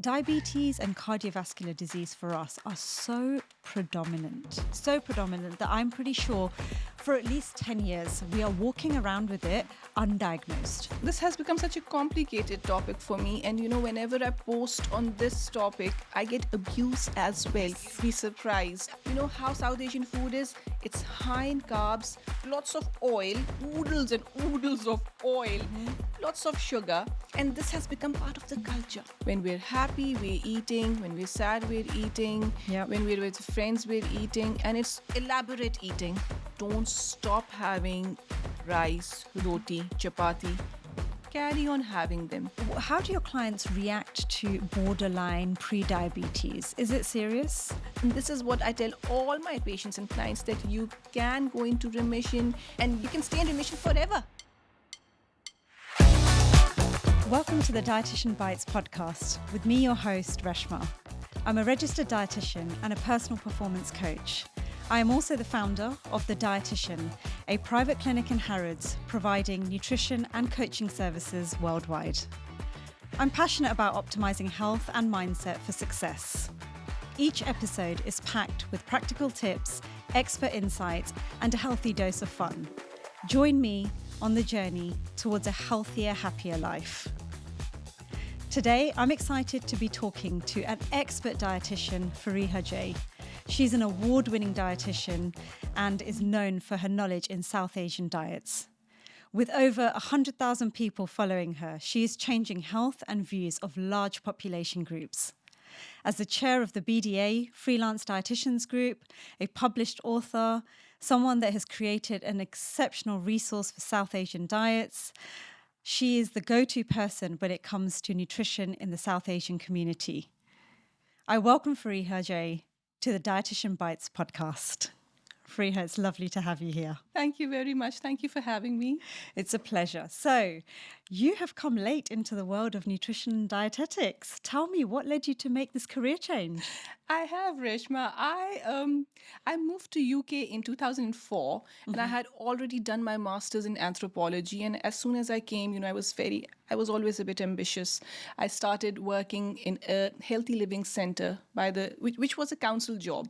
Diabetes and cardiovascular disease for us are so predominant that I'm pretty sure for at least 10 years we are walking around with it undiagnosed. This has become such a complicated topic for me, and whenever I post on this topic, I get abuse as well. Be surprised. You know how South Asian food is? It's high in carbs, lots of oil, oodles and oodles of oil, lots of sugar, and this has become part of the culture. When we're happy, we're eating. When we're sad, we're eating. Yep. When we're with friends, we're eating, and it's elaborate eating. Don't stop having rice, roti, chapati. Carry on having them. How do your clients react to borderline pre-diabetes? Is it serious? And this is what I tell all my patients and clients, that you can go into remission and you can stay in remission forever. Welcome to the Dietitian Bites Podcast with me, your host, Reshma. I'm a registered dietitian and a personal performance coach. I am also the founder of The Dietitian, a private clinic in Harrods providing nutrition and coaching services worldwide. I'm passionate about optimizing health and mindset for success. Each episode is packed with practical tips, expert insights, and a healthy dose of fun. Join me on the journey towards a healthier, happier life. Today, I'm excited to be talking to an expert dietitian, Fereeha Jay. She's an award-winning dietitian and is known for her knowledge in South Asian diets. With over 100,000 people following her, she is changing health and views of large population groups. As the chair of the BDA Freelance Dietitian Group, a published author, someone that has created an exceptional resource for South Asian diets, she is the go-to person when it comes to nutrition in the South Asian community. I welcome Fereeha Jay to the Dietitian Bites podcast. Fereeha, it's lovely to have you here. Thank you very much. Thank you for having me. It's a pleasure. So, you have come late into the world of nutrition and dietetics. Tell me, what led you to make this career change? I have, Reshma. I moved to UK in 2004, and I had already done my master's in anthropology. And as soon as I came, I was always a bit ambitious. I started working in a healthy living center which was a council job,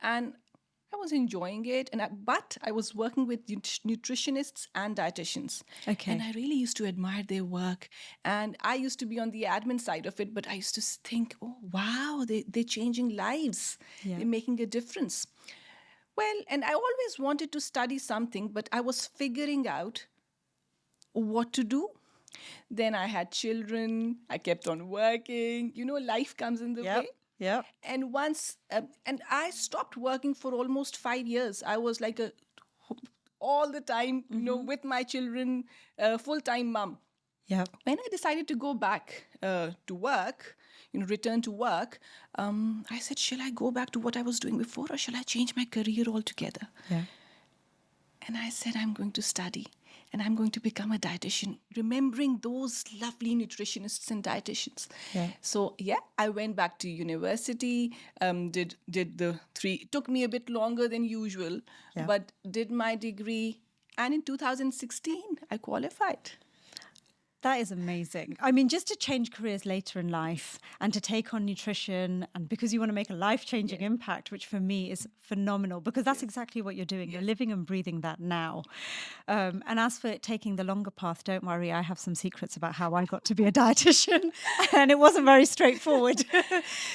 and I was enjoying it, but I was working with nutritionists and dietitians. Okay. And I really used to admire their work. And I used to be on the admin side of it, but I used to think, oh, wow, they're changing lives. Yeah. They're making a difference. Well, and I always wanted to study something, but I was figuring out what to do. Then I had children. I kept on working. Life comes in the way. Yeah. And once, and I stopped working for almost 5 years. I was like all the time, with my children, full-time mom. Yeah. When I decided to go back to work, return to work, I said, shall I go back to what I was doing before, or shall I change my career altogether? Yeah. And I said, I'm going to study and I'm going to become a dietitian, remembering those lovely nutritionists and dietitians. Yeah. So, I went back to university, did the 3, took me a bit longer than usual, but did my degree. And in 2016, I qualified. That is amazing. I mean, just to change careers later in life and to take on nutrition, and because you want to make a life-changing impact, which for me is phenomenal, because that's exactly what you're doing. You're living and breathing that now. And as for taking the longer path, don't worry, I have some secrets about how I got to be a dietitian, and it wasn't very straightforward.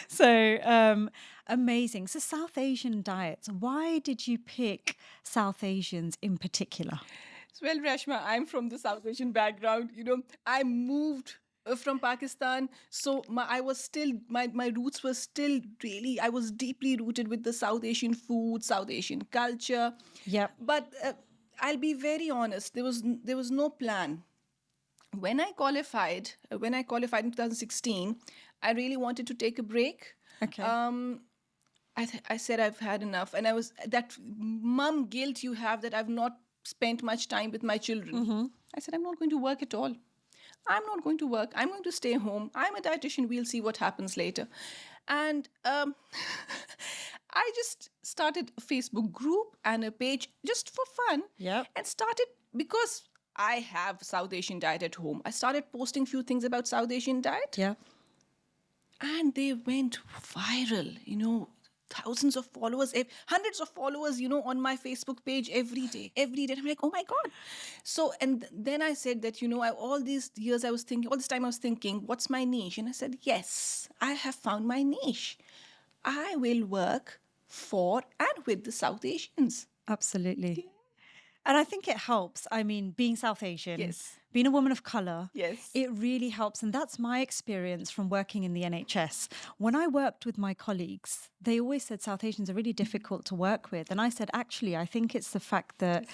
So amazing. So South Asian diets, why did you pick South Asians in particular? Well, Reshma, I'm from the South Asian background. I moved from Pakistan, so my roots were still really, I was deeply rooted with the South Asian food, South Asian culture. Yep. But I'll be very honest, there was no plan. When I qualified in 2016, I really wanted to take a break. Okay. I said I've had enough, and I was that mum guilt you have that I've not spent much time with my children. I said, I'm not going to work at all. I'm not going to work. I'm going to stay home. I'm a dietitian. We'll see what happens later. And I just started a Facebook group and a page just for fun. Yep. And started, because I have South Asian diet at home, I started posting few things about South Asian diet. Yeah. And they went viral, thousands of followers, hundreds of followers, on my Facebook page every day. And I'm like, oh my God. So, and then I said that, all these years I was thinking, all this time I was thinking, what's my niche? And I said, yes, I have found my niche. I will work for and with the South Asians. Absolutely. And I think it helps. I mean, being South Asian, Yes. being a woman of color, Yes. it really helps. And that's my experience from working in the NHS. When I worked with my colleagues, they always said South Asians are really difficult to work with. And I said, actually, I think it's the fact that,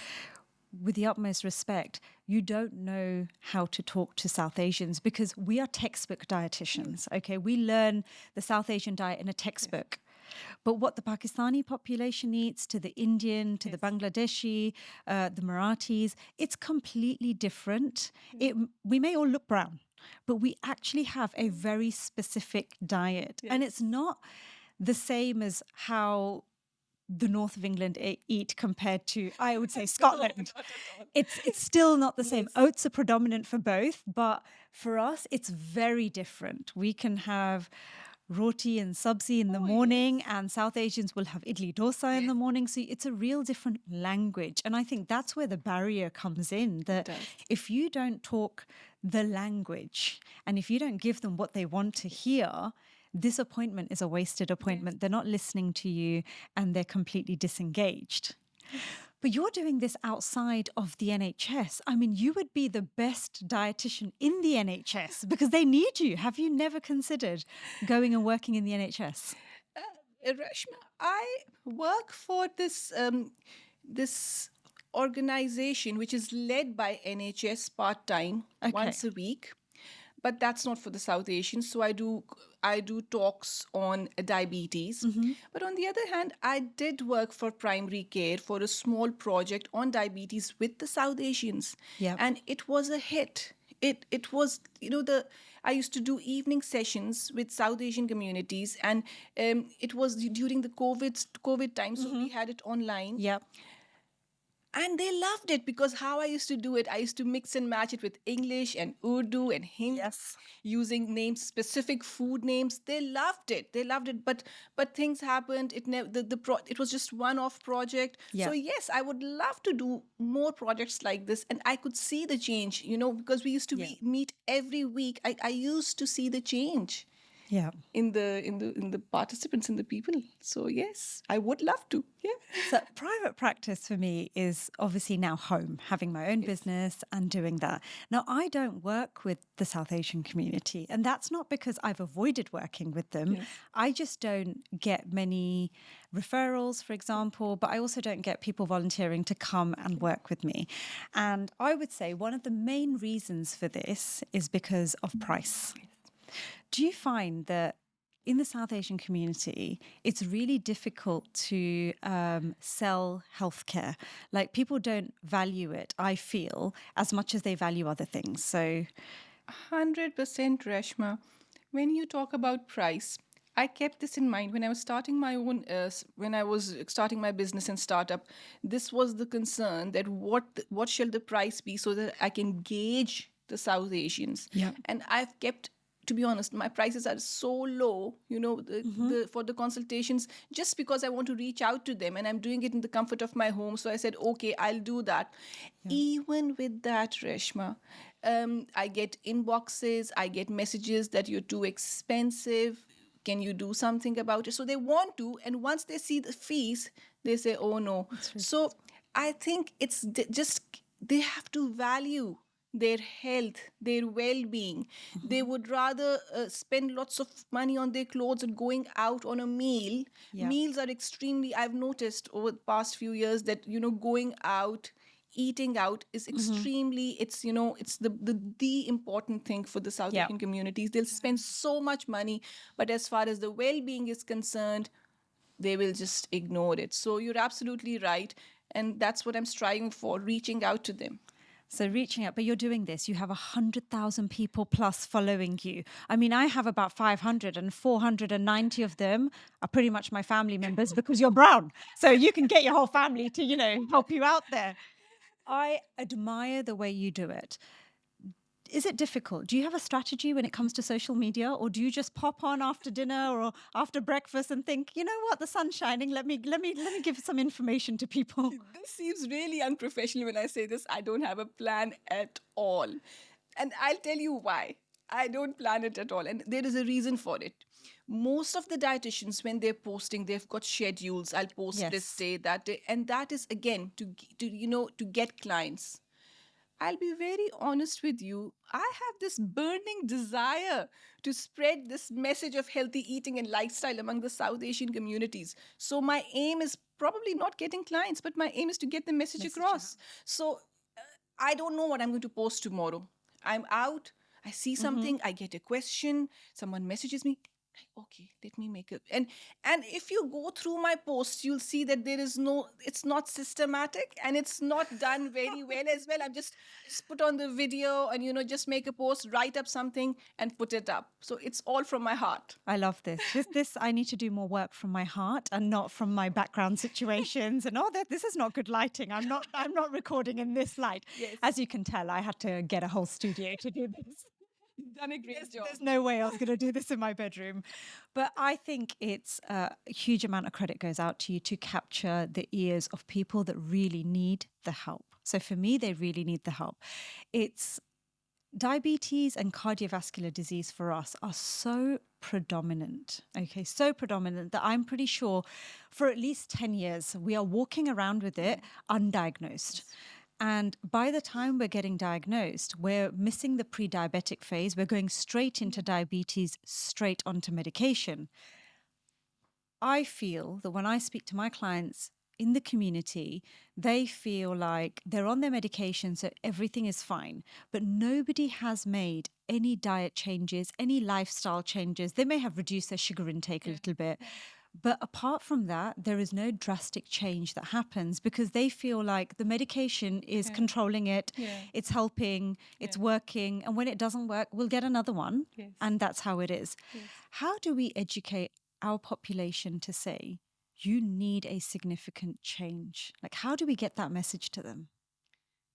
with the utmost respect, you don't know how to talk to South Asians because we are textbook dietitians. Okay, we learn the South Asian diet in a textbook. But what the Pakistani population eats, to the Indian, to the Bangladeshi, the Marathis, it's completely different. We may all look brown, but we actually have a very specific diet. And it's not the same as how the north of England eat compared to, I would say, Scotland. It's still not the same. Oats are predominant for both, but for us, it's very different. We can have roti and sabzi in the morning, and South Asians will have idli dosa in the morning. So it's a real different language. And I think that's where the barrier comes in, that if you don't talk the language and if you don't give them what they want to hear, this appointment is a wasted appointment. They're not listening to you and they're completely disengaged. But you're doing this outside of the NHS. I mean, you would be the best dietitian in the NHS because they need you. Have you never considered going and working in the NHS? Reshma, I work for this organization which is led by NHS part-time once a week. But that's not for the South Asians. So I do talks on diabetes. But on the other hand, I did work for primary care for a small project on diabetes with the South Asians. And it was a hit. It was, I used to do evening sessions with South Asian communities, and it was during the COVID time. So we had it online. And they loved it because how I used to do it, I used to mix and match it with English and Urdu and Hindi, using names, specific food names. They loved it. But things happened. It was just one-off project. So yes, I would love to do more projects like this, and I could see the change. Because we used to meet every week. I used to see the change. In the participants, in the people. So yes, I would love to. So private practice for me is obviously now home, having my own business and doing that. Now, I don't work with the South Asian community, and that's not because I've avoided working with them. I just don't get many referrals, for example, but I also don't get people volunteering to come and work with me. And I would say one of the main reasons for this is because of price. Do you find that in the South Asian community, it's really difficult to sell healthcare? Like, people don't value it, I feel, as much as they value other things. So 100% Reshma. When you talk about price, I kept this in mind when I was starting my own, when I was starting my business and startup. This was the concern, that what shall the price be so that I can gauge the South Asians. And I've kept, to be honest, my prices are so low, for the consultations, just because I want to reach out to them, and I'm doing it in the comfort of my home. So I said, okay, I'll do that. Even with that, Reshma, I get inboxes, I get messages that you're too expensive. Can you do something about it? So they want to, and once they see the fees, they say, oh no. So I think it's just, they have to value their health, their well-being. They would rather spend lots of money on their clothes and going out on a meal. Meals are extremely, I've noticed over the past few years that, going out, eating out is extremely, it's, it's the important thing for the South Asian communities. They'll spend so much money, but as far as the well-being is concerned, they will just ignore it. So you're absolutely right. And that's what I'm striving for, reaching out to them. So reaching out, but you're doing this. You have 100,000 people plus following you. I mean, I have about 500, and 490 of them are pretty much my family members because you're brown. So you can get your whole family to, help you out there. I admire the way you do it. is it difficult? Do you have a strategy when it comes to social media, or do you just pop on after dinner or after breakfast and think, you know what, the sun's shining, let me give some information to people? This seems really unprofessional when I say this. I don't have a plan at all. And I'll tell you why. I don't plan it at all. And there is a reason for it. Most of the dietitians, when they're posting, they've got schedules. I'll post Yes. this day, that day. And that is, again, to get clients. I'll be very honest with you. I have this burning desire to spread this message of healthy eating and lifestyle among the South Asian communities. So my aim is probably not getting clients, but my aim is to get the message across. So I don't know what I'm going to post tomorrow. I'm out, I see something, I get a question, someone messages me. Okay, let me make it. And if you go through my posts, you'll see that it's not systematic and it's not done very well as well. I'm just put on the video and just make a post, write up something and put it up. So it's all from my heart. I love this. This I need to do more work from my heart and not from my background situations. And this is not good lighting. I'm not recording in this light. Yes. As you can tell, I had to get a whole studio to do this. You've done a great job. There's no way I was going to do this in my bedroom. But I think it's a huge amount of credit goes out to you to capture the ears of people that really need the help. So for me, they really need the help. It's diabetes and cardiovascular disease for us are so predominant, so predominant that I'm pretty sure for at least 10 years, we are walking around with it undiagnosed. And by the time we're getting diagnosed, we're missing the pre-diabetic phase. We're going straight into diabetes, straight onto medication. I feel that when I speak to my clients in the community, they feel like they're on their medication, so everything is fine. But nobody has made any diet changes, any lifestyle changes. They may have reduced their sugar intake a little bit. But apart from that, there is no drastic change that happens because they feel like the medication is controlling it, it's helping, it's working. And when it doesn't work, we'll get another one. Yes. And that's how it is. Yes. How do we educate our population to say, you need a significant change? Like, how do we get that message to them?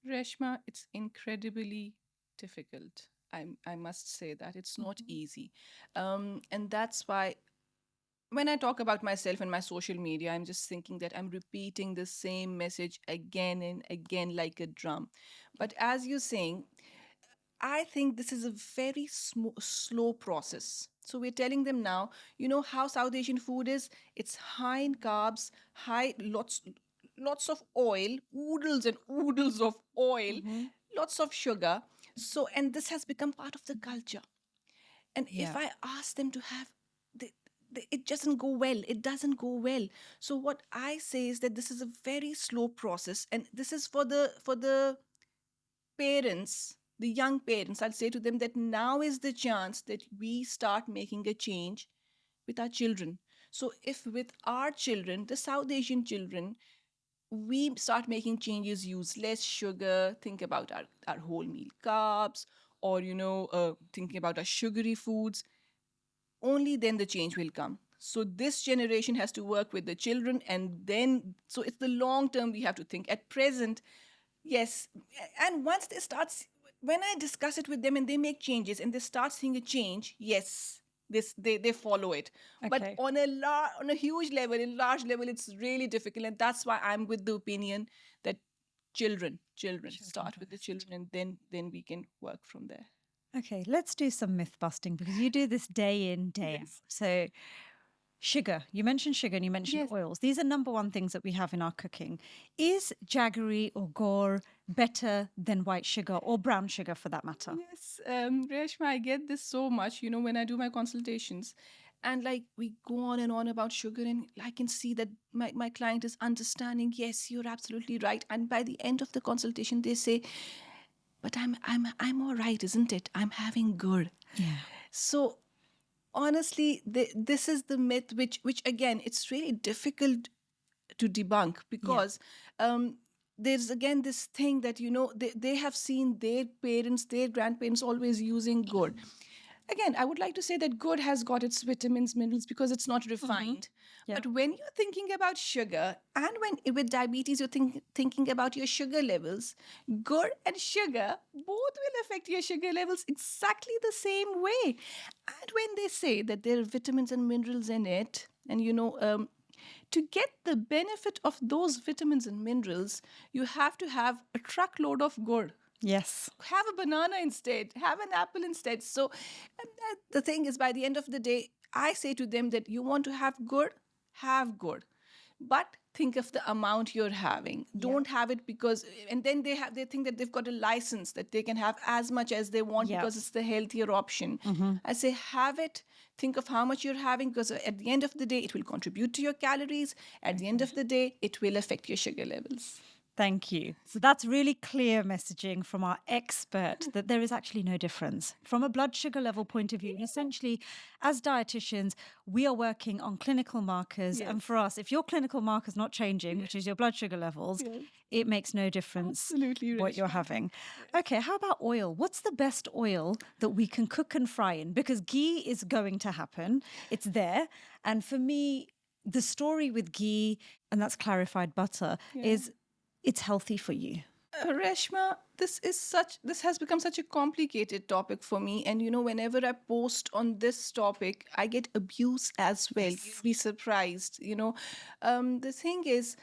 Reshma, it's incredibly difficult. I must say that. It's not easy. And that's why when I talk about myself and my social media, I'm just thinking that I'm repeating the same message again and again like a drum. But as you're saying, I think this is a very slow process. So we're telling them now, how South Asian food is? It's high in carbs, lots of oil, oodles and oodles of oil, lots of sugar. So, and this has become part of the culture. And if I ask them to have it doesn't go well. It doesn't go well. So what I say is that this is a very slow process, and this is for the parents, the young parents. I'll say to them that now is the chance that we start making a change with our children. So if with our children, the South Asian children, we start making changes, use less sugar, think about our whole meal carbs, or thinking about our sugary foods, only then the change will come. So this generation has to work with the children, and then, so it's the long term we have to think. At present, yes, and once they start, when I discuss it with them and they make changes and they start seeing a change, yes, they follow it. Okay. But on a huge level, in large level, it's really difficult, and that's why I'm with the opinion that children start with the children, and then we can work from there. Okay, let's do some myth busting because you do this day in, day out. So sugar, you mentioned sugar and you mentioned oils. These are number one things that we have in our cooking. Is jaggery or gur better than white sugar or brown sugar for that matter? Yes, Reshma, I get this so much, when I do my consultations. And we go on and on about sugar, and I can see that my client is understanding, yes, you're absolutely right. And by the end of the consultation, they say, but I'm all right, isn't it? I'm having good. Yeah. So honestly, this is the myth, which again, it's really difficult to debunk because there's again this thing that they have seen their parents, their grandparents always using good. again, I would like to say that good has got its vitamins, minerals because it's not refined. Yeah. But when you're thinking about sugar, and when with diabetes, you're thinking about your sugar levels, good and sugar both will affect your sugar levels exactly the same way. And when they say that there are vitamins and minerals in it, and to get the benefit of those vitamins and minerals, you have to have a truckload of good. Yes. Have a banana instead, have an apple instead. So the thing is, by the end of the day, I say to them that you want to have good, but think of the amount you're having. Don't have it because, and then they think that they've got a license that they can have as much as they want Yeah. because it's the healthier option. I say have it. Think of how much you're having, because at the end of the day, it will contribute to your calories. At the end of the day, it will affect your sugar levels. Thank you. So that's really clear messaging from our expert that there is actually no difference from a blood sugar level point of view. And essentially, as dietitians, we are working on clinical markers. And for us, if your clinical marker's not changing, which is your blood sugar levels, it makes no difference Absolutely, what you're Reshma. having. Okay, how about oil? What's the best oil that we can cook and fry in? Because ghee is going to happen. It's there. And for me, the story with ghee, and that's clarified butter, is it's healthy for you. Reshma, this has become such a complicated topic for me. And whenever I post on this topic, I get abuse as well. You'll be surprised. The thing is,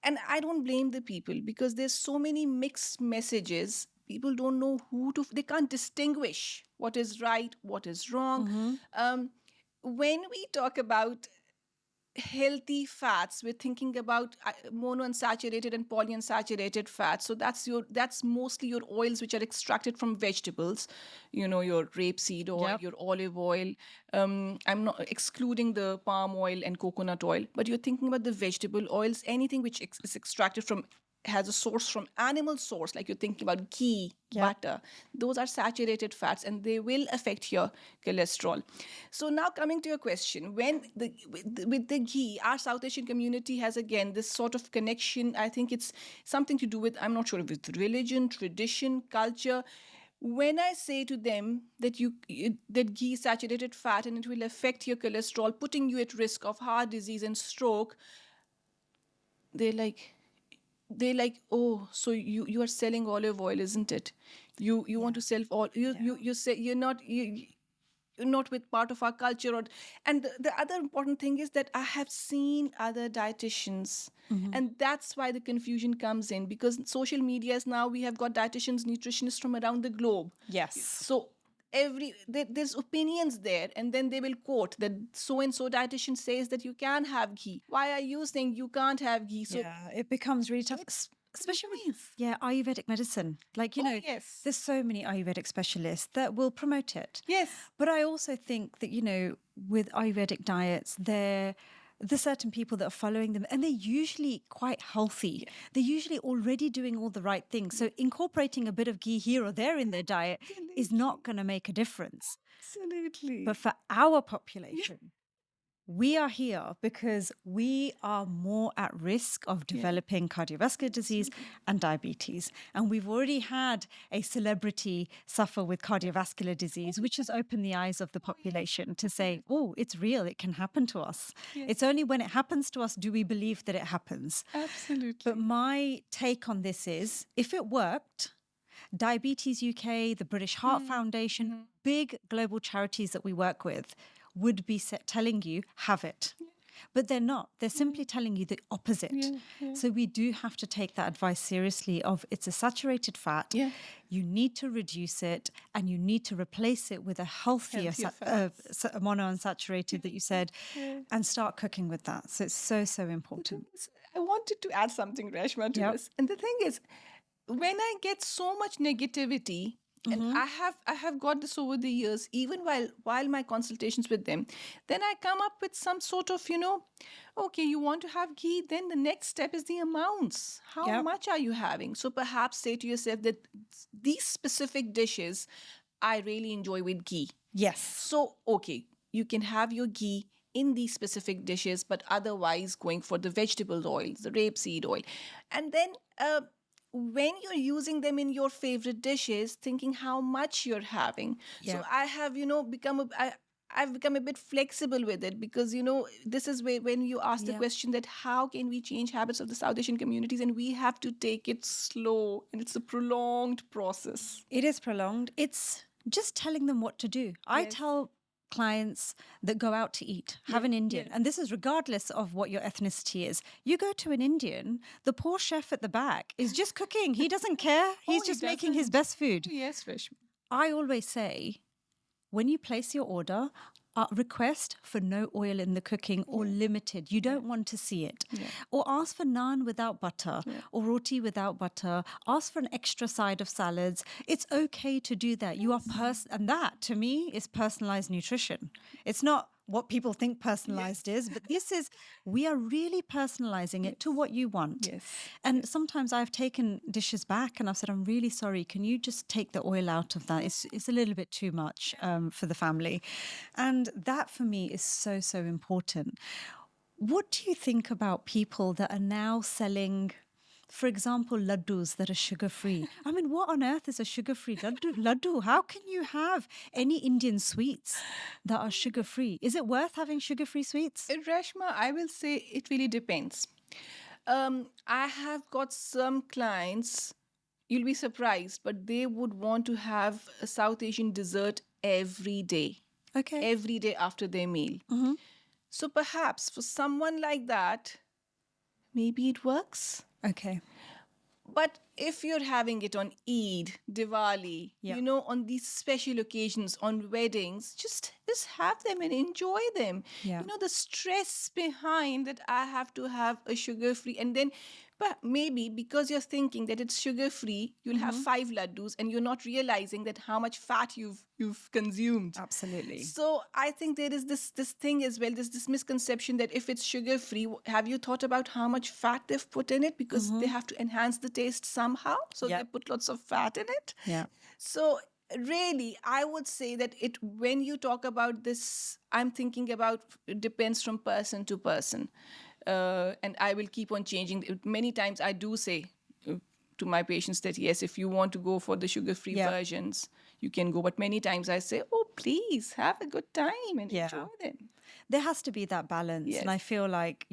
and I don't blame the people because there's so many mixed messages. People don't know they can't distinguish what is right, what is wrong. When we talk about healthy fats, we're thinking about monounsaturated and polyunsaturated fats. So that's mostly your oils which are extracted from vegetables, your rapeseed oil, your olive oil. I'm not excluding the palm oil and coconut oil, but you're thinking about the vegetable oils, anything which is extracted from, has a source from animal source, like you're thinking about ghee, butter. Those are saturated fats and they will affect your cholesterol. So now coming to your question, with the ghee, our South Asian community has again this sort of connection. I think it's something to do with, I'm not sure, with religion, tradition, culture. When I say to them that that ghee is saturated fat and it will affect your cholesterol, putting you at risk of heart disease and stroke, they're like, oh, so you are selling olive oil, isn't it? You want to sell all, you say you're not with part of our culture. And the other important thing is that I have seen other dietitians, and that's why the confusion comes in, because social media is now, we have got dietitians, nutritionists from around the globe. Yes. So there's opinions there, and then they will quote that so and so dietitian says that you can have ghee. Why are you saying you can't have ghee? So it becomes really tough, especially with Ayurvedic medicine. Like, there's so many Ayurvedic specialists that will promote it. Yes. But I also think that, with Ayurvedic diets, there's certain people that are following them, and they're usually quite healthy. They're usually already doing all the right things. So incorporating a bit of ghee here or there in their diet is not going to make a difference. Absolutely. But for our population, we are here because we are more at risk of developing cardiovascular disease and diabetes. And we've already had a celebrity suffer with cardiovascular disease, which has opened the eyes of the population to say, oh, it's real, it can happen to us. It's only when it happens to us do we believe that it happens. Absolutely. But my take on this is, if it worked, Diabetes UK, the British Heart Foundation, big global charities that we work with would be telling you, have it. But they're not. They're simply telling you the opposite. So we do have to take that advice seriously of, it's a saturated fat. You need to reduce it, and you need to replace it with a healthier monounsaturated that you said, and start cooking with that. So it's so, so important. I wanted to add something, Reshma, to this. And the thing is, when I get so much negativity, and I have got this over the years, even while my consultations with them, then I come up with some sort of, okay, you want to have ghee, then the next step is the amounts. How much are you having? So perhaps say to yourself that these specific dishes I really enjoy with ghee. Yes. So, okay, you can have your ghee in these specific dishes, but otherwise going for the vegetable oils, the rapeseed oil. And then when you're using them in your favorite dishes, thinking how much you're having. So Yeah. I have, I've become a bit flexible with it, because this is where, when you ask the Yeah. question that how can we change habits of the South Asian communities, and we have to take it slow, and it's a prolonged process. It is prolonged. It's just telling them what to do. I Yes. tell clients that go out to eat, have an Indian, and this is regardless of what your ethnicity is. You go to an Indian, the poor chef at the back is just cooking. He doesn't care. He's he just making his doesn't. best food. Yes, Reshma. I always say, when you place your order, request for no oil in the cooking or limited. You don't want to see it. Or ask for naan without butter or roti without butter. Ask for an extra side of salads. It's okay to do that. You are and that to me is personalized nutrition. It's not what people think personalized is, but we are really personalizing it to what you want. Yes. And sometimes I've taken dishes back and I've said, I'm really sorry. Can you just take the oil out of that? It's a little bit too much for the family. And that for me is so, so important. What do you think about people that are now selling, for example, laddus that are sugar-free? I mean, what on earth is a sugar-free laddu? How can you have any Indian sweets that are sugar-free? Is it worth having sugar-free sweets? Reshma, I will say it really depends. I have got some clients, you'll be surprised, but they would want to have a South Asian dessert every day. Okay. Every day after their meal. So perhaps for someone like that, maybe it works. Okay. But if you're having it on Eid, Diwali, on these special occasions, on weddings, just have them and enjoy them. Yeah. The stress behind that I have to have a sugar-free, and then but maybe because you're thinking that it's sugar-free, you'll have 5 laddus and you're not realizing that how much fat you've consumed. Absolutely. So I think there is this thing as well, this misconception that if it's sugar-free, have you thought about how much fat they've put in it? Because they have to enhance the taste somehow. So they put lots of fat in it. Yeah. So really, I would say that when you talk about this, I'm thinking about it depends from person to person. And I will keep on changing. Many times I do say to my patients that, yes, if you want to go for the sugar-free versions, you can go. But many times I say, oh, please have a good time and enjoy them. There has to be that balance. Yes. And I feel like,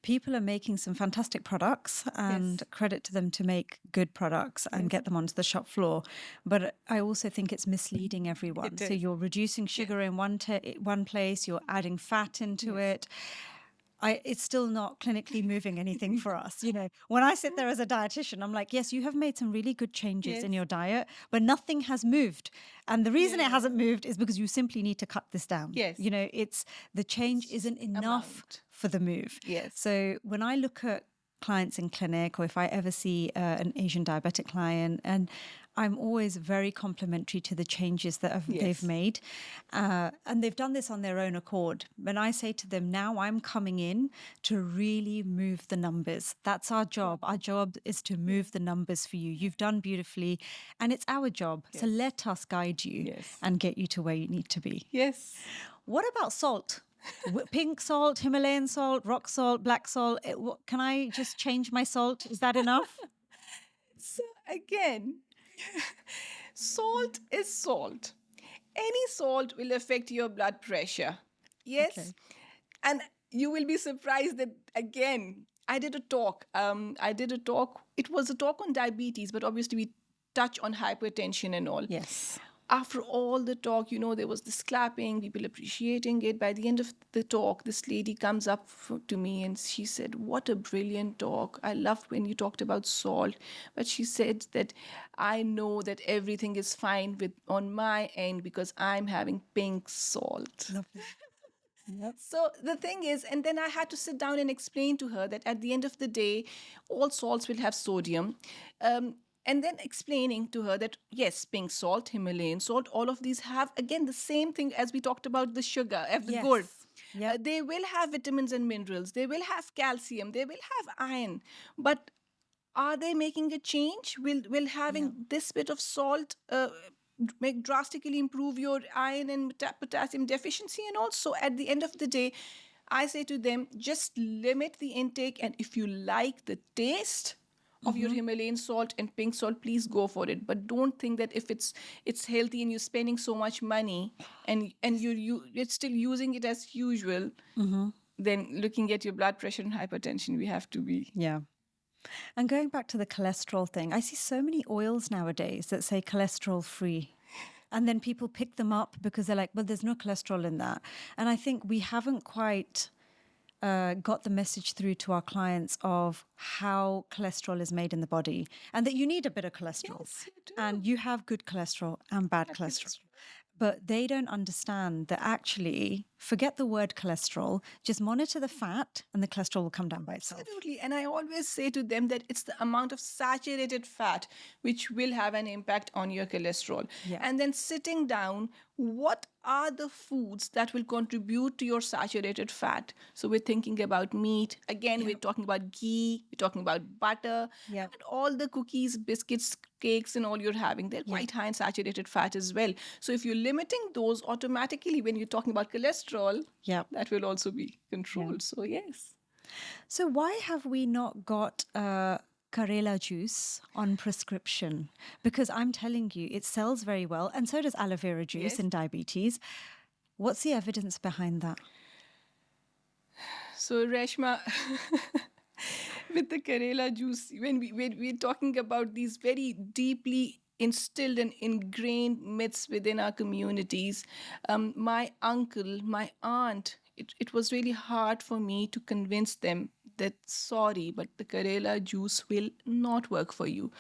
people are making some fantastic products, and credit to them to make good products and get them onto the shop floor. But I also think it's misleading everyone. So you're reducing sugar in one place, you're adding fat into it. It's still not clinically moving anything for us. When I sit there as a dietitian, I'm like, yes, you have made some really good changes in your diet, but nothing has moved. And the reason it hasn't moved is because you simply need to cut this down. Yes. It's the change isn't enough for the move. Yes. So when I look at clients in clinic, or if I ever see an Asian diabetic client, and I'm always very complimentary to the changes that they've made. And they've done this on their own accord. When I say to them, now I'm coming in to really move the numbers. That's our job. Our job is to move the numbers for you. You've done beautifully, and it's our job. So let us guide you and get you to where you need to be. Yes. What about salt? Pink salt, Himalayan salt, rock salt, black salt. Can I just change my salt? Is that enough? So again, salt is salt. Any salt will affect your blood pressure. Yes. Okay. And you will be surprised that, again, I did a talk. It was a talk on diabetes, but obviously we touch on hypertension and all. Yes. After all the talk, there was this clapping, people appreciating it. By the end of the talk, this lady comes up to me and she said, what a brilliant talk. I loved when you talked about salt. But she said that I know that everything is fine on my end because I'm having pink salt. Lovely. Yep. So the thing is, and then I had to sit down and explain to her that at the end of the day, all salts will have sodium. And then explaining to her that, yes, pink salt, Himalayan salt, all of these have, again, the same thing as we talked about the sugar, the gur. Yep. They will have vitamins and minerals. They will have calcium. They will have iron. But are they making a change? Will having this bit of salt drastically improve your iron and potassium deficiency? And also, at the end of the day, I say to them, just limit the intake. And if you like the taste of your Himalayan salt and pink salt, please go for it. But don't think that if it's healthy and you're spending so much money and you're still using it as usual, then looking at your blood pressure and hypertension, we have to be. Yeah. And going back to the cholesterol thing, I see so many oils nowadays that say cholesterol free. And then people pick them up because they're like, well, there's no cholesterol in that. And I think we haven't quite got the message through to our clients of how cholesterol is made in the body and that you need a bit of cholesterol. Yes, you do. And you have good cholesterol and bad cholesterol. But they don't understand that actually, forget the word cholesterol, just monitor the fat and the cholesterol will come down by itself. Absolutely. And I always say to them that it's the amount of saturated fat which will have an impact on your cholesterol. Yeah. And then sitting down, what are the foods that will contribute to your saturated fat? So we're thinking about meat. Again, we're talking about ghee, we're talking about butter, Yeah. and all the cookies, biscuits, cakes, and all you're having, they're quite high in saturated fat as well. So if you're limiting those, automatically, when you're talking about cholesterol, Yeah. that will also be controlled. So yes. So why have we not got Karela juice on prescription? Because I'm telling you, it sells very well. And so does aloe vera juice Yes. in diabetes. What's the evidence behind that? So Reshma, with the Karela juice, when we're talking about these very deeply instilled and ingrained myths within our communities, my uncle, my aunt, it was really hard for me to convince them that sorry, but the Karela juice will not work for you.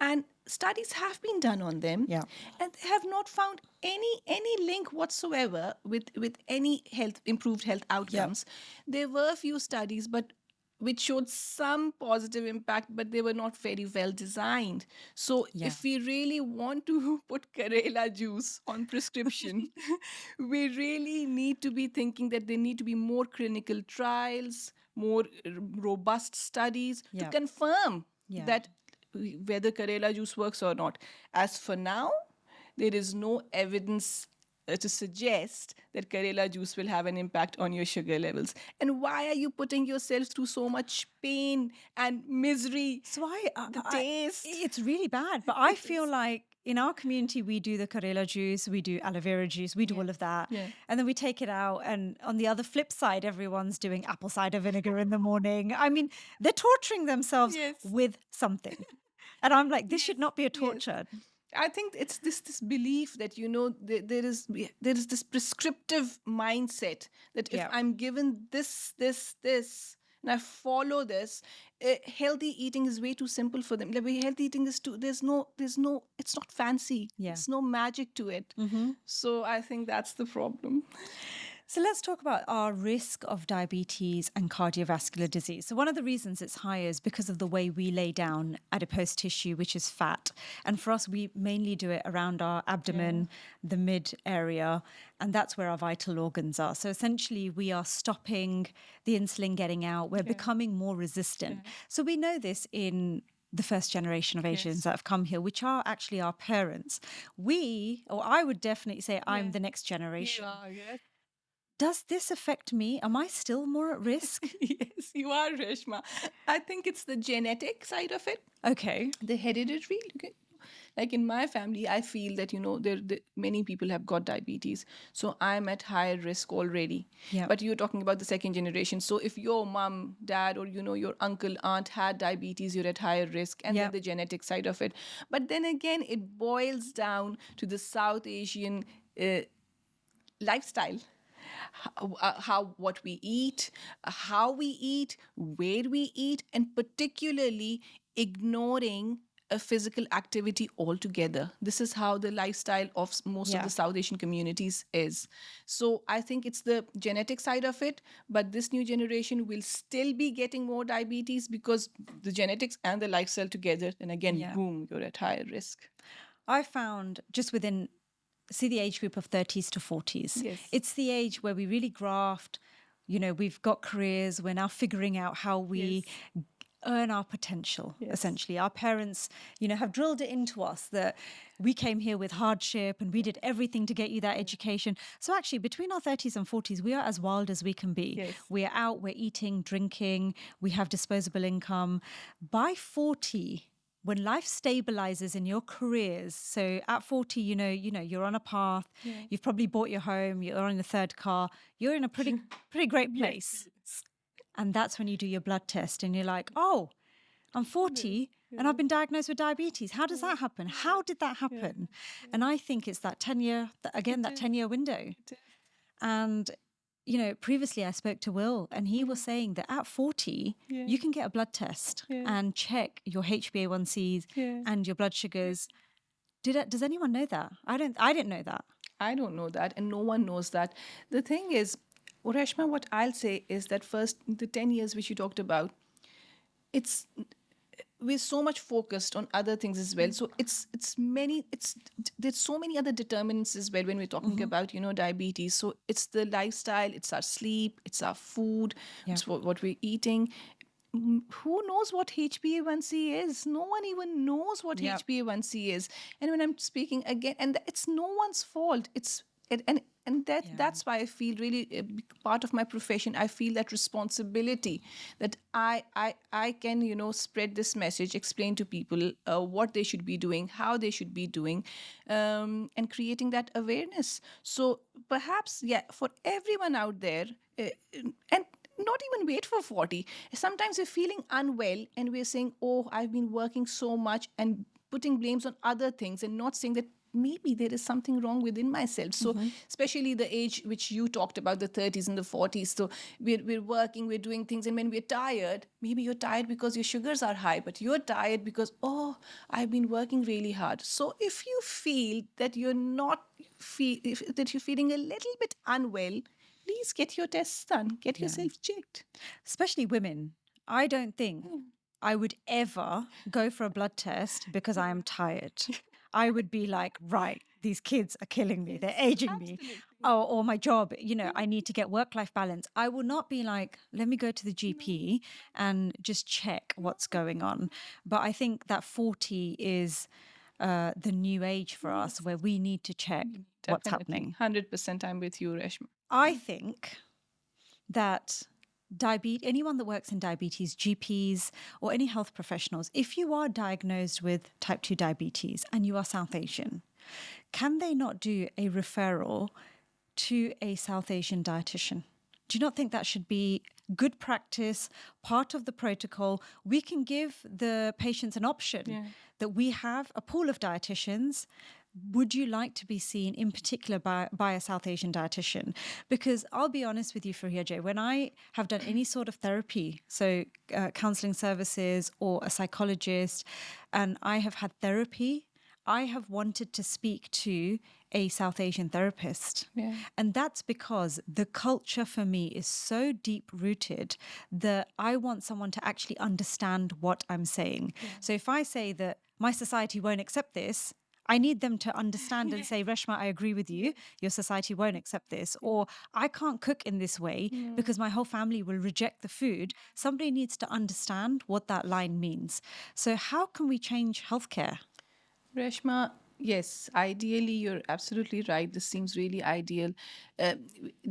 And studies have been done on them, Yeah. and they have not found any link whatsoever with any improved health outcomes. There were a few studies, but which showed some positive impact, but they were not very well designed. So if we really want to put Karela juice on prescription, we really need to be thinking that there need to be more clinical trials, more robust studies to confirm that whether Karela juice works or not. As for now, there is no evidence to suggest that Karela juice will have an impact on your sugar levels. And why are you putting yourself through so much pain and misery? So The taste. it's really bad. But I feel like in our community, we do the Karela juice, we do aloe vera juice, we do all of that. Yeah. And then we take it out. And on the other flip side, everyone's doing apple cider vinegar in the morning. I mean, they're torturing themselves Yes. with something. And I'm like, this should not be a torture. I think it's this belief that there is this prescriptive mindset that if I'm given this and I follow this, healthy eating is way too simple for them. Like, healthy eating is too there's no it's not fancy. There's no magic to it. So I think that's the problem. So let's talk about our risk of diabetes and cardiovascular disease. So one of the reasons it's higher is because of the way we lay down adipose tissue, which is fat. And for us, we mainly do it around our abdomen, the mid area, and that's where our vital organs are. So essentially, we are stopping the insulin getting out. We're becoming more resistant. So we know this in the first generation of Asians that have come here, which are actually our parents. I would definitely say I'm the next generation. Yes. Does this affect me? Am I still more at risk? Yes, you are, Reshma. I think it's the genetic side of it, Okay. the hereditary. Like in my family, I feel that, many people have got diabetes. So I'm at higher risk already. Yeah. But you're talking about the second generation. So if your mom, dad, or, your uncle, aunt had diabetes, you're at higher risk. And then the genetic side of it. But then again, it boils down to the South Asian lifestyle. What we eat, how we eat, where we eat, and particularly ignoring a physical activity altogether. This is how the lifestyle of most of the South Asian communities is. So I think it's the genetic side of it, but this new generation will still be getting more diabetes because the genetics and the lifestyle together, and again, boom, you're at higher risk. I found just within, see the age group of 30s to 40s. Yes. It's the age where we really graft, we've got careers, we're now figuring out how we earn our potential, Yes. essentially. Our parents, have drilled it into us that we came here with hardship and we did everything to get you that education. So actually, between our 30s and 40s, we are as wild as we can be. Yes. We're out, we're eating, drinking, we have disposable income. By 40, when life stabilizes in your careers, so at 40, you're on a path, you've probably bought your home, you're on your third car, you're in a pretty great place. Yes. And that's when you do your blood test and you're like, oh, I'm 40 and I've been diagnosed with diabetes. How does that happen? How did that happen? And I think it's that 10-year, that 10-year window. And, previously I spoke to Will and he was saying that at 40, you can get a blood test and check your HbA1cs and your blood sugars. Does anyone know that? I didn't know that. I don't know that, and no one knows that. The thing is, Reshma, what I'll say is that first, the 10 years which you talked about, we're so much focused on other things as well. So there's so many other determinants as well when we're talking about, diabetes. So it's the lifestyle, it's our sleep, it's our food, it's what we're eating. Who knows what HbA1c is? No one even knows what HbA1c is. And when I'm speaking again, and it's no one's fault. That's why I feel really part of my profession. I feel that responsibility that I can spread this message, explain to people what they should be doing, how they should be doing, and creating that awareness. So perhaps for everyone out there, and not even wait for 40. Sometimes we're feeling unwell and we're saying, oh, I've been working so much, and putting blames on other things and not saying that maybe there is something wrong within myself. So especially the age which you talked about, the 30s and the 40s. So we're working, we're doing things. And when we're tired, maybe you're tired because your sugars are high, but you're tired because, oh, I've been working really hard. So if you feel that that you're feeling a little bit unwell, please get your tests done. Get yourself checked. Especially women. I don't think I would ever go for a blood test because I am tired. I would be like, right, these kids are killing me. They're aging me. Or my job, I need to get work-life balance. I will not be like, let me go to the GP and just check what's going on. But I think that 40 is the new age for us where we need to check what's happening. 100% I'm with you, Reshma. I think that anyone that works in diabetes, GPs or any health professionals, if you are diagnosed with type 2 diabetes and you are South Asian, can they not do a referral to a South Asian dietitian? Do you not think that should be good practice, part of the protocol? We can give the patients an option that we have a pool of dietitians. Would you like to be seen in particular by a South Asian dietitian? Because I'll be honest with you, Fereeha Jay, when I have done any sort of therapy, so counseling services or a psychologist, and I have had therapy, I have wanted to speak to a South Asian therapist. Yeah. And that's because the culture for me is so deep rooted that I want someone to actually understand what I'm saying. Yeah. So if I say that my society won't accept this, I need them to understand and say, Reshma, I agree with you. Your society won't accept this. Or I can't cook in this way because my whole family will reject the food. Somebody needs to understand what that line means. So how can we change healthcare? Reshma, yes, ideally, you're absolutely right. This seems really ideal.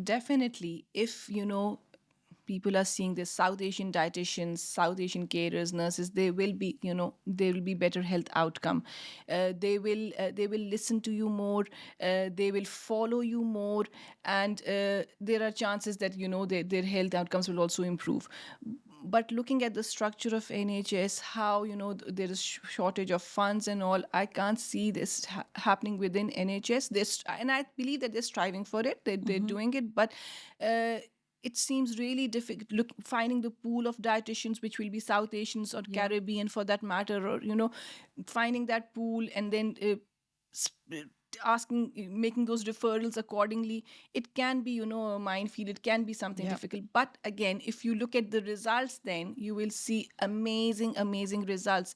Definitely, if, people are seeing the South Asian dietitians, South Asian carers, nurses, there will be better health outcome. They will listen to you more. They will follow you more, and there are chances that their health outcomes will also improve. But looking at the structure of NHS, how there is shortage of funds and all, I can't see this happening within NHS. And I believe that they're striving for it. They're doing it, but it seems really difficult finding the pool of dietitians which will be South Asians or Caribbean for that matter, or finding that pool and then making those referrals accordingly, it can be, a minefield. It can be something difficult. But again, if you look at the results, then you will see amazing results.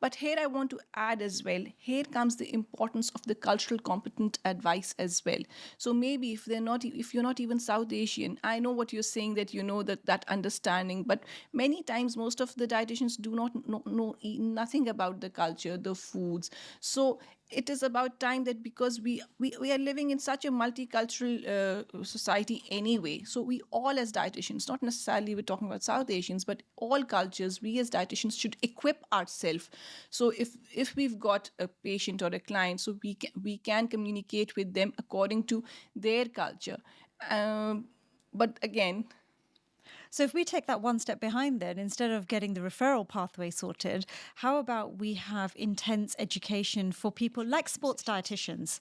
But here I want to add as well, here comes the importance of the cultural competent advice as well. So maybe if you're not even South Asian, I know what you're saying, that that understanding, but many times most of the dietitians do not know nothing about the culture, the foods. So it is about time that, because we are living in such a multicultural society anyway, so we all as dietitians, not necessarily we're talking about South Asians, but all cultures, we as dietitians should equip ourselves. So if we've got a patient or a client, so we can communicate with them according to their culture. But again, So if we take that one step behind, then instead of getting the referral pathway sorted, how about we have intense education for people like sports dietitians?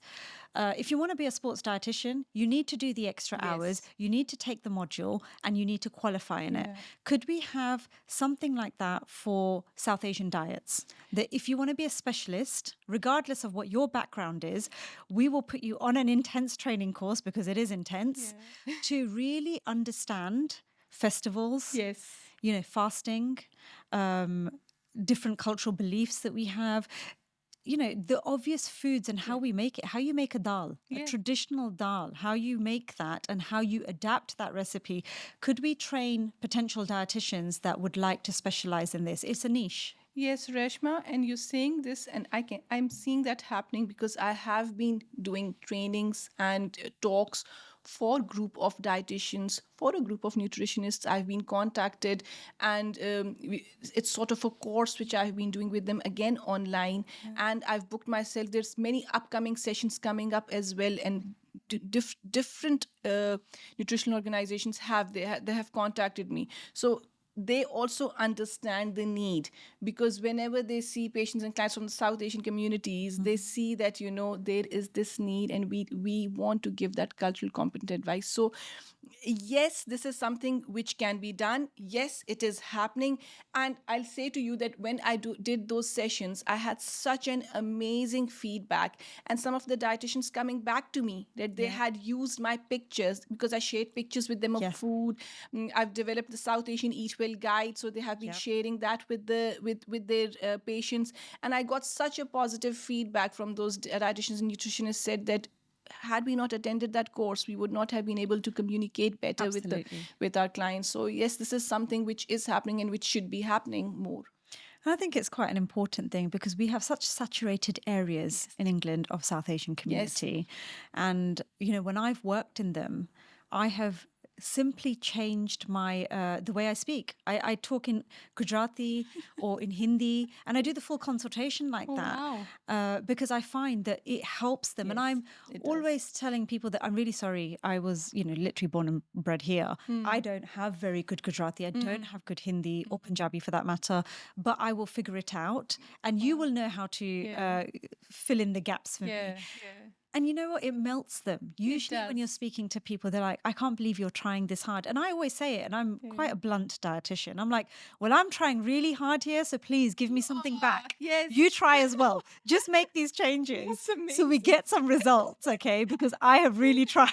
If you want to be a sports dietitian, you need to do the extra hours, you need to take the module, and you need to qualify in it. Could we have something like that for South Asian diets? That if you want to be a specialist, regardless of what your background is, we will put you on an intense training course, because it is intense, to really understand festivals, fasting, different cultural beliefs that we have, the obvious foods and how we make it, how you make a dal, a traditional dal, how you make that and how you adapt that recipe. Could we train potential dietitians that would like to specialize in this? It's a niche. Yes, Reshma, and you're saying this, and I'm seeing that happening, because I have been doing trainings and talks for a group of dietitians, for a group of nutritionists. I've been contacted, and it's sort of a course which I've been doing with them, again online, and I've booked myself. There's many upcoming sessions coming up as well, and different nutritional organizations they have contacted me. So they also understand the need, because whenever they see patients and clients from the South Asian communities, they see that, there is this need, and we want to give that cultural competent advice. So yes, this is something which can be done. Yes, it is happening. And I'll say to you that when I did those sessions, I had such an amazing feedback. And some of the dietitians coming back to me that they had used my pictures, because I shared pictures with them of food. I've developed the South Asian Eatwell guide. So they have been sharing that with their patients. And I got such a positive feedback from those dietitians and nutritionists, said that had we not attended that course, we would not have been able to communicate better with our clients. So yes, this is something which is happening and which should be happening more. I think it's quite an important thing, because we have such saturated areas in England of South Asian community. And, when I've worked in them, I have simply changed my the way I speak. I talk in Gujarati or in Hindi, and I do the full consultation like that, because I find that it helps them. And I'm always telling people that I'm really sorry. I was, literally born and bred here. I don't have very good Gujarati. I don't have good Hindi or Punjabi for that matter, but I will figure it out, and you will know how to fill in the gaps for me. And you know what? It melts them. Usually when you're speaking to people, they're like, I can't believe you're trying this hard. And I always say it, and I'm quite a blunt dietitian. I'm like, well, I'm trying really hard here, so please give me something back. You try as well. Just make these changes so we get some results, okay? Because I have really tried.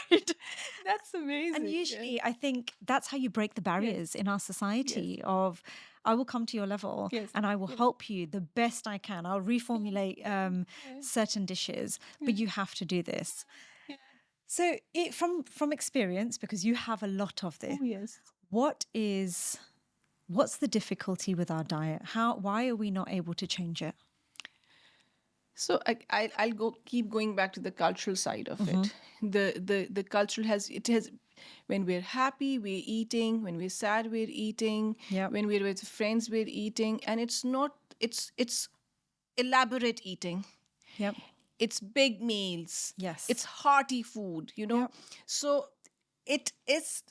That's amazing. And usually I think that's how you break the barriers in our society of, I will come to your level and I will help you the best I can. I'll reformulate certain dishes, but you have to do this. So from experience, because you have a lot of this, what's the difficulty with our diet? Why are we not able to change it? So I'll keep going back to the cultural side of it. The cultural has when we're happy, we're eating. When we're sad, we're eating. When we're with friends, we're eating. And it's elaborate eating. It's big meals. It's hearty food, So it is,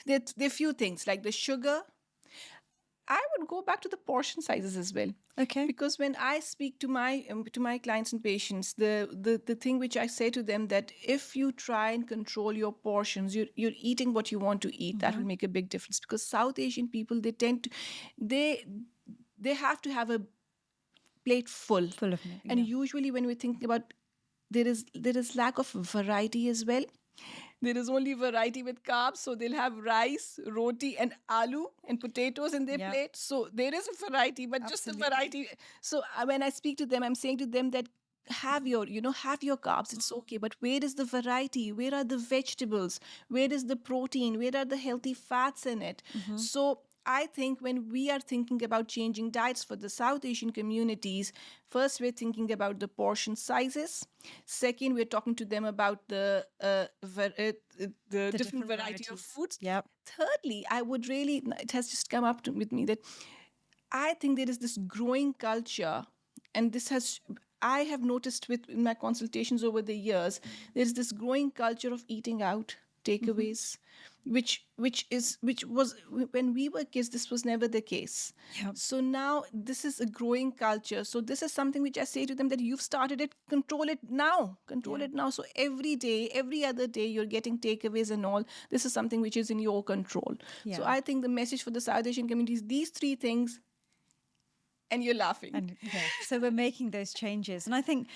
there are few things like the sugar. I would go back to the portion sizes as well. Okay. Because when I speak to my clients and patients, the thing which I say to them, that if you try and control your portions, you're eating what you want to eat, that will make a big difference. Because South Asian people, they tend to, they have to have a plate full of meat. And usually when we think about there is lack of variety as well. There is only variety with carbs, so they'll have rice, roti, and aloo and potatoes in their Yeah. plate. So there is a variety, but just the Absolutely. variety. So when I speak to them, I'm saying to them that have your, have your carbs. It's okay, but where is the variety? Where are the vegetables? Where is the protein? Where are the healthy fats in it? So I think when we are thinking about changing diets for the South Asian communities, first we're thinking about the portion sizes. Second, we're talking to them about the different variety of varieties. foods. Yep. Thirdly, I would really, it has just come up with me that I think there is this growing culture, and this has I have noticed in my consultations over the years, there's this growing culture of eating out, takeaways, which was when we were kids, this was never the case. Yep. So now this is a growing culture. So this is something which I say to them that you've started it, control it now. Control it now. So every day, every other day, you're getting takeaways and all. This is something which is in your control. So Yeah. I think the message for the South Asian communities, these three things, and you're laughing. And so we're making those changes. And I think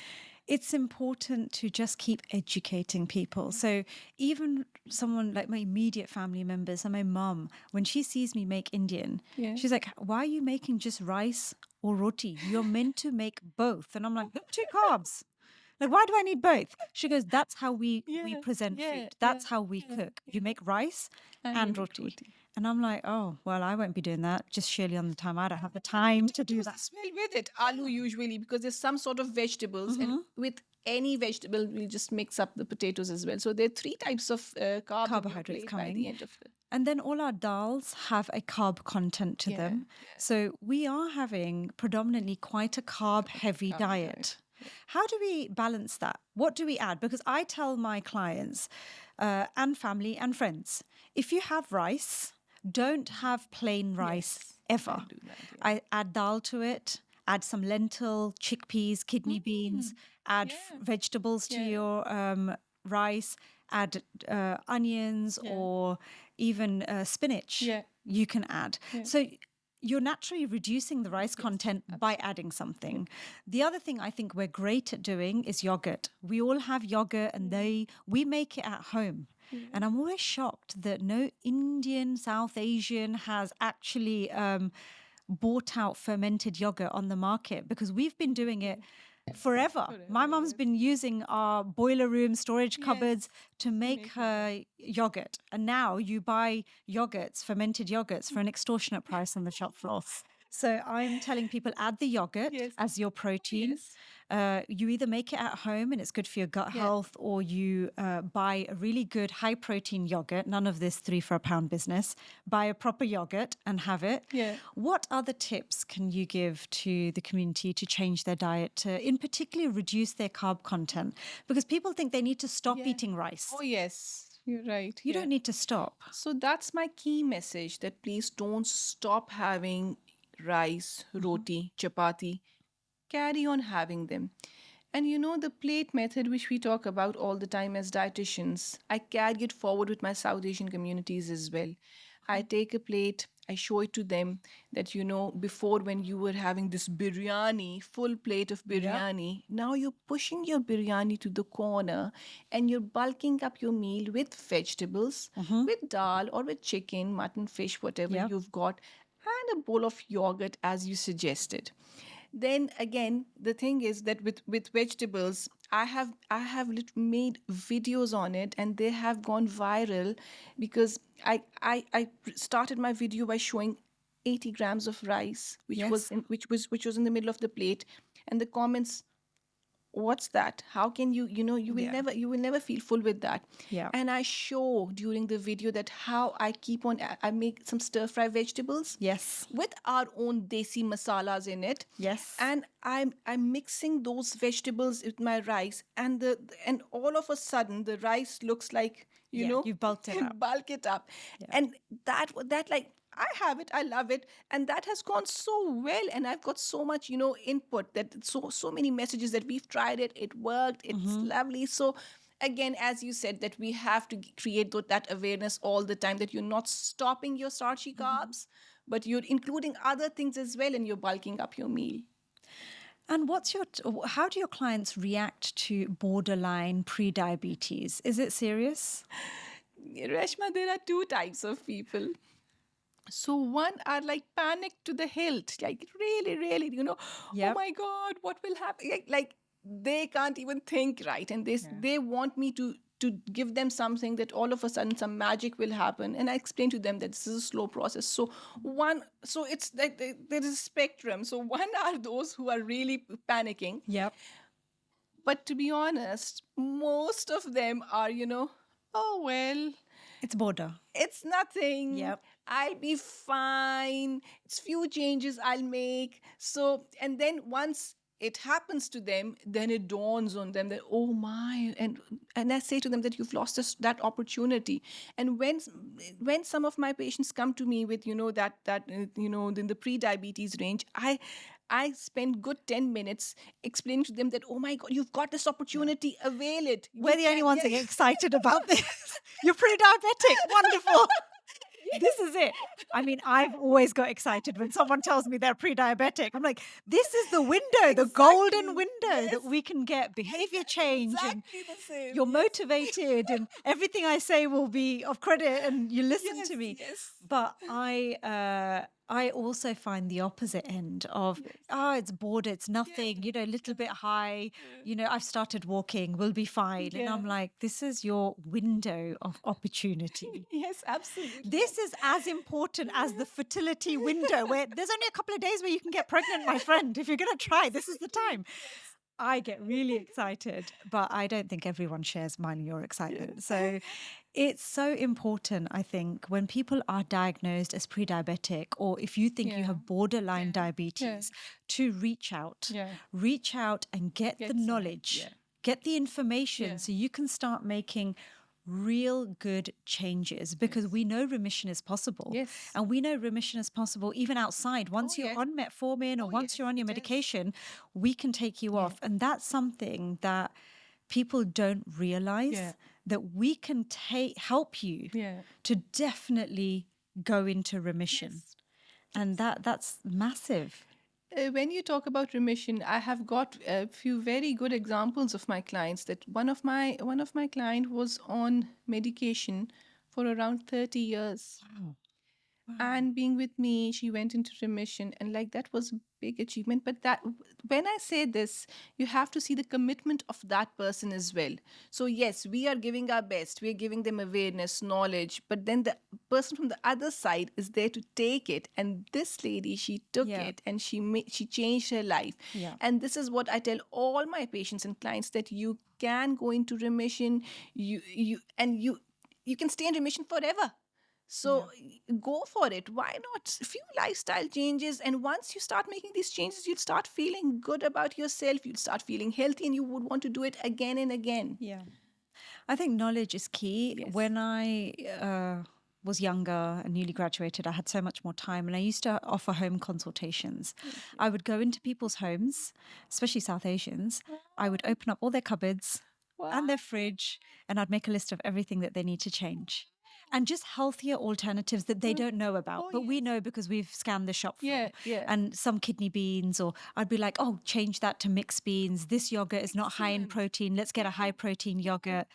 it's important to just keep educating people. So even someone like my immediate family members and my mum, when she sees me make Indian, she's like, why are you making just rice or roti? You're meant to make both. And I'm like, two carbs. Like, why do I need both? She goes, that's how we present food. That's how we cook. You make rice and roti. And I'm like, oh, well, I won't be doing that. Just surely on the time. I don't have the time to do that. Smell with it. Aloo usually, because there's some sort of vegetables. And with any vegetable, we'll just mix up the potatoes as well. So there are three types of Carbohydrates by coming. the end of it. And then all our dals have a carb content to them. So we are having predominantly quite a carb-heavy diet. How do we balance that? What do we add? Because I tell my clients and family and friends, if you have rice, don't have plain rice ever. I add dal to it, add some lentil, chickpeas, kidney beans, add vegetables to your rice, add onions or even spinach you can add. So you're naturally reducing the rice content by adding something. The other thing I think we're great at doing is yogurt. We all have yogurt and we make it at home. And I'm always shocked that no Indian, South Asian has actually bought out fermented yogurt on the market, because we've been doing it forever. My mum's been using our boiler room storage cupboards to make her yogurt. And now you buy yogurts, fermented yogurts, for an extortionate price on the shop floor. So I'm telling people, add the yogurt as your protein. You either make it at home and it's good for your gut health, or you buy a really good high protein yogurt. None of this 3 for £1 business. Buy a proper yogurt and have it. What other tips can you give to the community to change their diet, to in particular reduce their carb content? Because people think they need to stop eating rice. Oh, yes. You're right. You don't need to stop. So that's my key message, that please don't stop having rice, roti, chapati. Carry on having them. And the plate method, which we talk about all the time as dietitians, I carry it forward with my South Asian communities as well. I take a plate, I show it to them that, before, when you were having this biryani, full plate of biryani, now you're pushing your biryani to the corner and you're bulking up your meal with vegetables, with dal or with chicken, mutton, fish, whatever you've got, and a bowl of yogurt as you suggested. Then again, the thing is that with vegetables, I have made videos on it, and they have gone viral because I started my video by showing 80 grams of rice, which was in the middle of the plate, and the comments, what's that? How can you will never feel full with that. And I show during the video that how I make some stir fry vegetables with our own desi masalas in it, and I'm mixing those vegetables with my rice, and all of a sudden the rice looks like you've bulked it up. Bulk it up. And that like, I have it, I love it, and that has gone so well. And I've got so much, input, that so many messages that we've tried it, it worked, it's lovely. So again, as you said, that we have to create that awareness all the time, that you're not stopping your starchy carbs, but you're including other things as well, and you're bulking up your meal. And how do your clients react to borderline pre-diabetes? Is it serious? Reshma, there are two types of people. So one are like panicked to the hilt, like really, really, oh Yep. my God, what will happen? Like they can't even think right, and they want me to give them something that all of a sudden some magic will happen. And I explain to them that this is a slow process. So it's like there is a spectrum. So one are those who are really panicking. Yep. But to be honest, most of them are, oh, well, It's border. it's nothing. Yep. I'll be fine. It's few changes I'll make. So, and then once it happens to them, then it dawns on them that, oh my, and I say to them that you've lost that opportunity. And when some of my patients come to me with, in the pre-diabetes range, I spend good 10 minutes explaining to them that, oh my God, you've got this opportunity, avail it. We're the only ones that get excited about this. You're pre-diabetic. Wonderful. This is it. I mean, I've always got excited when someone tells me they're pre-diabetic. I'm like, this is the window, the golden window that we can get behavior change. Exactly the same. You're motivated and everything I say will be of credit and you listen to me. Yes. But I also find the opposite end of, it's border, it's nothing, a little bit high, I've started walking, we'll be fine. And I'm like, this is your window of opportunity. Yes, absolutely. This is as important as the fertility window where there's only a couple of days where you can get pregnant, my friend. If you're going to try, this is the time. I get really excited, but I don't think everyone shares mine and your excitement. So it's so important, I think, when people are diagnosed as pre-diabetic, or if you think you have borderline diabetes, to reach out and get the knowledge, get the information so you can start making real good changes, because we know remission is possible. Yes. And we know remission is possible even outside. Once you're on metformin or once you're on your medication, we can take you off. And that's something that people don't realize, that we can help you to definitely go into remission. And that's massive. When you talk about remission, I have got a few very good examples of my clients. That one of my client was on medication for around 30 years. Wow. And being with me, she went into remission, and like that was a big achievement. But that, when I say this, you have to see the commitment of that person as well. So yes, we are giving our best, we are giving them awareness, knowledge, but then the person from the other side is there to take it. And this lady, she took it and she changed her life. And this is what I tell all my patients and clients, that you can go into remission, you can stay in remission forever. So go for it. Why not? A few lifestyle changes. And once you start making these changes, you'll start feeling good about yourself. You'll start feeling healthy, and you would want to do it again and again. Yeah. I think knowledge is key. Yes. When I was younger and newly graduated, I had so much more time, and I used to offer home consultations. I would go into people's homes, especially South Asians. I would open up all their cupboards and their fridge, and I'd make a list of everything that they need to change. And just healthier alternatives that they don't know about. But we know because we've scanned the shop floor. And some kidney beans, or I'd be like, oh, change that to mixed beans. This yogurt is not high in protein. Let's get a high protein yogurt.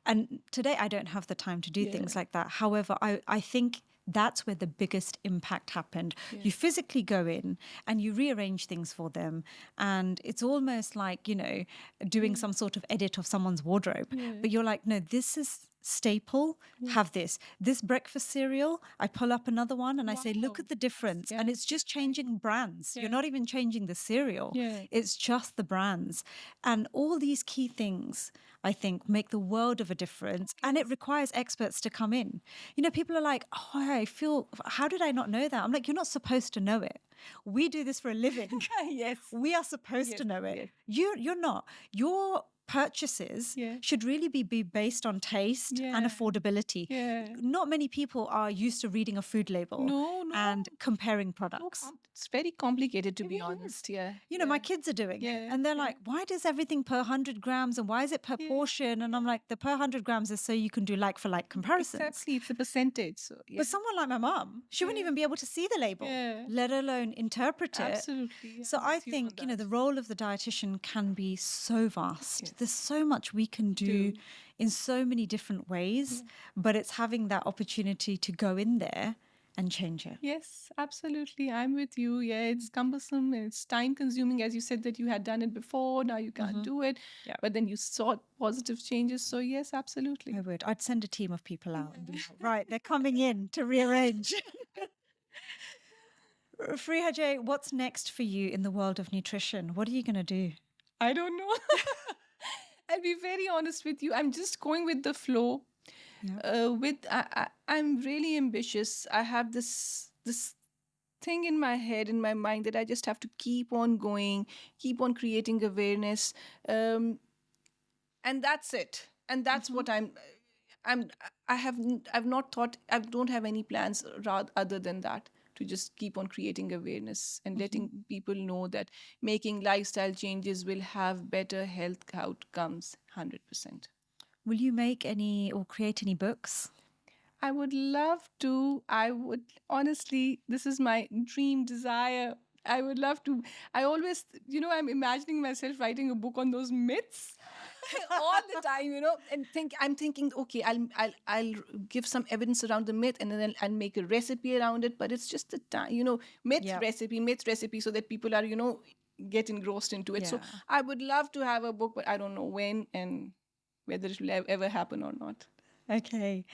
And today I don't have the time to do things like that. However, I think that's where the biggest impact happened. You physically go in and you rearrange things for them. And it's almost like, doing some sort of edit of someone's wardrobe. But you're like, no, this is staple, have this breakfast cereal. I pull up another one and I say, look at the difference. And it's just changing brands. You're not even changing the cereal. It's just the brands. And all these key things, I think, make the world of a difference. And it requires experts to come in. People are like, how did I not know that? I'm like, you're not supposed to know it. We do this for a living. Yes. We are supposed to know it. You're not. Your purchases Yeah. should really be based on taste and Yeah. affordability. Yeah. Not many people are used to reading a food label No, no. and comparing No, products. it's very complicated, to It be really is. honest. Yeah. You know, yeah. my kids are doing it Yeah, and they're yeah. like, why does everything per 100 grams and why is it per Yeah, portion? And I'm like, the per 100 grams is so you can do like for like comparisons. Exactly. It's a percentage. So, yeah. But someone like my mum, she wouldn't Yeah. even be able to see the label, Yeah. let alone interpret it. Absolutely. So I'm I with you on think, you know, that. the role of the dietitian can be so vast. Yes. There's so much we can do in so many different ways, but it's having that opportunity to go in there and change it. Yes, absolutely. I'm with you. Yeah, it's cumbersome and it's time consuming. As you said that you had done it before, now you can't do it. Yeah. But then you saw positive changes. So yes, absolutely. I would. I'd send a team of people out and be like, right, they're coming in to rearrange. Fereeha Jay, what's next for you in the world of nutrition? What are you going to do? I don't know. I'll be very honest with you. I'm just going with the flow. I'm really ambitious. I have this thing in my head, in my mind, that I just have to keep on going, keep on creating awareness, and that's it. And that's what I've not thought. I don't have any plans other than that, to just keep on creating awareness and letting people know that making lifestyle changes will have better health outcomes 100%. Will you make any or create any books? I would love to. I would honestly, this is my dream desire. I would love to. I always, I'm imagining myself writing a book on those myths all the time, and I'm thinking, okay, I'll give some evidence around the myth and then I'll make a recipe around it. But it's just the time, myth recipe, so that people are, get engrossed into it. So I would love to have a book, but I don't know when and whether it will ever happen or not. Okay.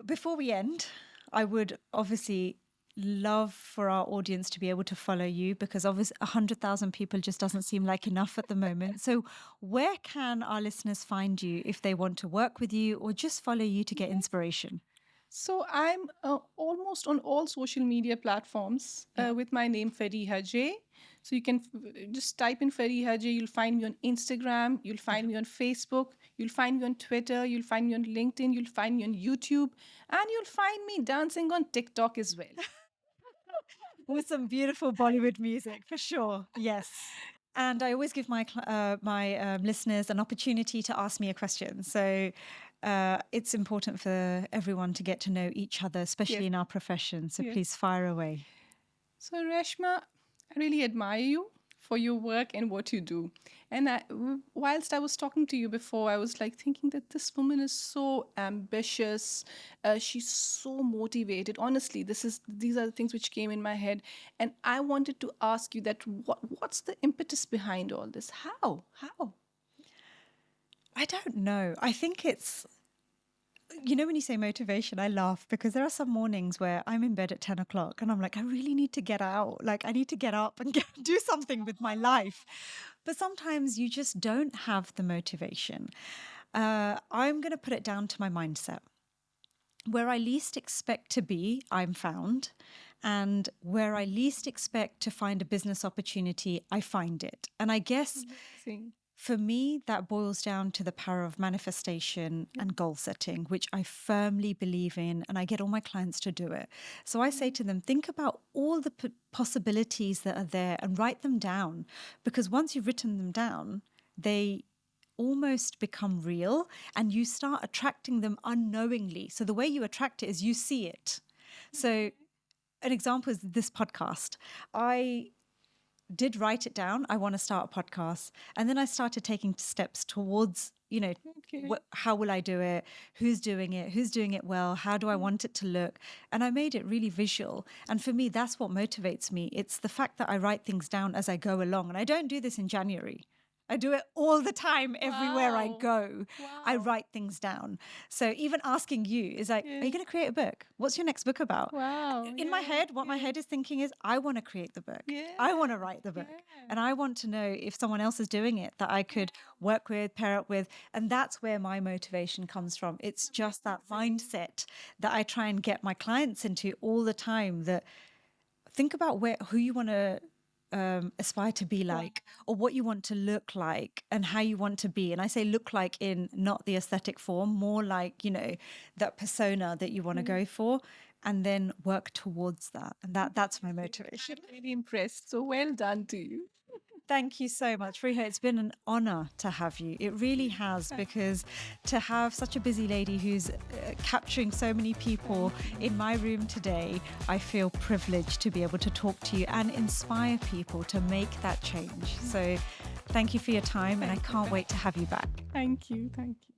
Before we end, I would obviously love for our audience to be able to follow you, because obviously 100,000 people just doesn't seem like enough at the moment. So where can our listeners find you if they want to work with you or just follow you to get inspiration? So I'm almost on all social media platforms with my name, Fereeha Jay. So you can just type in Fereeha Jay. You'll find me on Instagram. You'll find me on Facebook. You'll find me on Twitter. You'll find me on LinkedIn. You'll find me on YouTube. And you'll find me dancing on TikTok as well. With some beautiful Bollywood music, for sure. Yes. And I always give my listeners an opportunity to ask me a question. So it's important for everyone to get to know each other, especially in our profession. So please fire away. So Reshma, I really admire you for your work and what you do. And whilst I was talking to you before, I was like thinking that this woman is so ambitious. She's so motivated. Honestly, these are the things which came in my head. And I wanted to ask you that what's the impetus behind all this? How? I don't know. I think it's, when you say motivation, I laugh because there are some mornings where I'm in bed at 10 o'clock and I'm like, I really need to get out. Like, I need to get up and do something with my life. But sometimes you just don't have the motivation. I'm going to put it down to my mindset. Where I least expect to be, I'm found. And where I least expect to find a business opportunity, I find it. And I guess for me, that boils down to the power of manifestation and goal setting, which I firmly believe in, and I get all my clients to do it. So I say to them, think about all the possibilities that are there and write them down, because once you've written them down, they almost become real and you start attracting them unknowingly. So the way you attract it is you see it. So an example is this podcast. I did write it down. I want to start a podcast. And then I started taking steps towards, how will I do it? Who's doing it? Who's doing it well? How do I want it to look? And I made it really visual. And for me, that's what motivates me. It's the fact that I write things down as I go along. And I don't do this in January. I do it all the time, everywhere I go. I write things down. So even asking you is like, are you going to create a book? What's your next book about? In my head, what my head is thinking is, I want to create the book. I want to write the book. And I want to know if someone else is doing it that I could work with, pair up with. And that's where my motivation comes from. It's just that mindset that I try and get my clients into all the time, that think about who you want to aspire to be like, or what you want to look like and how you want to be. And I say look like in not the aesthetic form, more like, that persona that you want to go for, and then work towards that. And that's my motivation. I'm really impressed. So well done to you. Thank you so much, Fereeha. It's been an honor to have you. It really has, because to have such a busy lady who's capturing so many people in my room today, I feel privileged to be able to talk to you and inspire people to make that change. So thank you for your time, and I can't wait to have you back. Thank you. Thank you.